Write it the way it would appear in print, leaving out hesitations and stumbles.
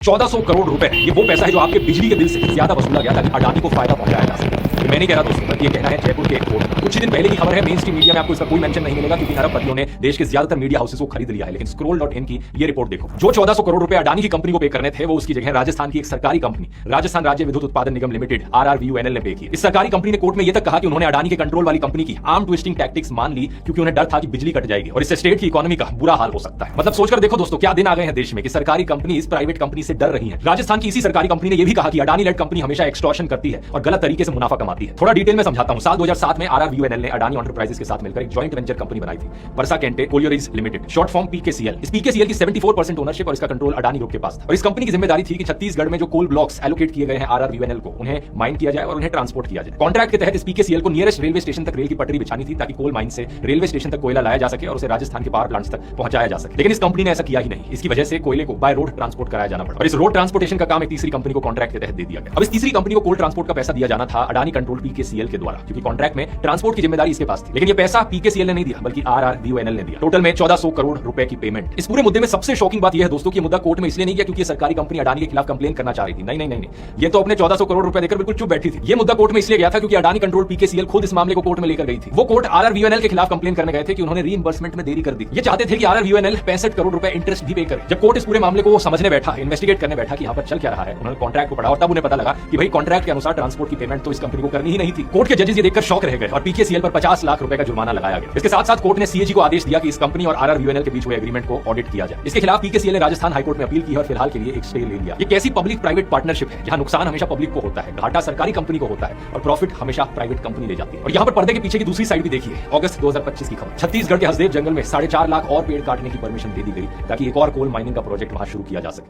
1400 करोड़ रुपए ये वो पैसा है जो आपके बिजली के बिल से ज्यादा वसूला गया ताकि अडानी को फायदा पहुंचाया जा सके। ये मैं नहीं कह रहा दोस्तों, बल्कि ये कहना है जयपुर के एक कोर्ट। कुछ ही दिन पहले की खबर है, मेन स्ट्रीम मीडिया में आपको इसका कोई मेंशन नहीं मिलेगा क्योंकि अरबपतियों ने देश के ज्यादातर मीडिया हाउसेस को खरीद लिया है। लेकिन scroll.in की ये रिपोर्ट देखो, जो 1400 करोड़ रुपए अडानी की कंपनी को पे करने थे वो उसकी जगह राजस्थान की एक सरकारी कंपनी राजस्थान राज्य विद्युत उत्पादन निगम लिमिटेड RRVUNL ने पे किए। इस सरकारी कंपनी ने कोर्ट में यह तक कहा कि उन्होंने अडानी के कंट्रोल वाली कंपनी की आर्म ट्विस्टिंग टैक्टिक्स मान ली क्योंकि उन्हें डर था कि बिजली कट जाएगी और इससे स्टेट की इकोनॉमी का बुरा हाल हो सकता है। मतलब सोचकर देखो दोस्तों, क्या दिन आ गए हैं देश में कि सरकारी कंपनी इस प्राइवेट कंपनी से डर रही है। राजस्थान की इसी सरकारी कंपनी ने यह भी कहा कि अडानी लेड कंपनी हमेशा एक्सटॉर्शन करती है और गलत तरीके से मुनाफा कमाती है। थोड़ा डिटेल में समझाता हूं। साल 2007 में RRVUNL ने अडानी एंटरप्राइजेस के साथ मिलकर एक जॉइंट वेंचर कंपनी बनाई थी, Parsa Kente collieries limited, short form PKCL। इस PKCL की 74% ओनरशिप और इसका कंट्रोल अडानी ग्रुप के पास था। और इस कंपनी की जिम्मेदारी थी कि छत्तीसगढ़ में जो कोल ब्लॉक्स एलोकेट किए गए हैं RRVUNL को, उन्हें माइन किया जाए और उन्हें ट्रांसपोर्ट किया जाए। कॉन्ट्रैक्ट के तहत इस PKCL को नियरेस्ट रेलवे स्टेशन तक रेल की पटरी बिछानी थी ताकि कोल माइन से रेलवे स्टेशन तक कोयला लाया जा सके और उसे राजस्थान के पावर प्लांट्स तक पहुंचाया जा सके। लेकिन इस कंपनी ने ऐसा किया ही नहीं। इसकी वजह से कोयले को बाय रोड ट्रांसपोर्ट कराया जाना पड़ा और इस रोड ट्रांसपोर्टेशन का काम एक तीसरी कंपनी को कॉन्ट्रैक्ट के तहत दे दिया गया। अब इस तीसरी कंपनी को कोल ट्रांसपोर्ट का पैसा दिया जाना था अडानी कंट्रोल PKCL के द्वारा, क्योंकि कॉन्ट्रैक्ट में ट्रांसपोर्ट की जिम्मेदारी इसके पास थी। लेकिन ये पैसा PKCL ने नहीं दिया बल्कि RRVUNL ने दिया। टोटल में 1400 करोड़ रुपए की पेमेंट। इस पूरे मुद्दे में सबसे शॉकिंग बात यह है दोस्तों कि मुद्दा कोर्ट में इसलिए नहीं गया क्योंकि सरकारी कंपनी अडानी के खिलाफ कंप्लेन करना चाह रही थी। नहीं, ये तो अपने 1400 करोड़ रुपए देकर बिल्कुल चुप बैठी थी। ये मुद्दा कोर्ट में इसलिए गया था क्योंकि अडानी कंट्रोल PKCL खुद इस मामले को कोर्ट में लेकर गई थी। वो कोर्ट RRVUNL के खिलाफ कंप्लेन करने गए थे कि उन्होंने रीइंबर्समेंट में देरी कर दी। ये चाहते थे कि RRVUNL 65 करोड़ रुपए इंटरेस्ट भी पे करे। जब कोर्ट इस पूरे मामले को समझने बैठा, इन्वेस्टिगेट करने बैठा कि यहाँ पर चल क्या रहा है, उन्होंने कॉन्ट्रैक्ट को पढ़ा और तब उन्हें पता लगा कि भाई कॉन्ट्रैक्ट के अनुसार ट्रांसपोर्ट की पेमेंट तो इस कंपनी को करनी ही नहीं थी। कोर्ट के जजेस ये देखकर शॉक रह गए और PKCL पर 50 लाख रुपए का जुर्माना लगाया गया। इसके साथ साथ कोर्ट ने CAG को आदेश दिया कि इस कंपनी और RRVUNL के बीच हुए एग्रीमेंट को ऑडिट किया जाए। इसके खिलाफ PKCL ने राजस्थान हाईकोर्ट में अपील की और फिलहाल के लिए एक स्टे ले लिया। ये कैसी पब्लिक प्राइवेट पार्टनरशिप है जहां नुकसान हमेशा पब्लिक को होता है, घाटा सरकारी कंपनी को होता है और प्रॉफिट हमेशा प्राइवेट कंपनी ले जाती है। और यहाँ पर पर्दे के पीछे की दूसरी साइड भी देखिए। अगस्त 2025 की खबर, छत्तीसगढ़ के हसदेव जंगल में 4.5 लाख और पेड़ काटने की परमिशन दे दी गई ताकि एक और कोल माइनिंग का प्रोजेक्ट वहां शुरू किया जा सके।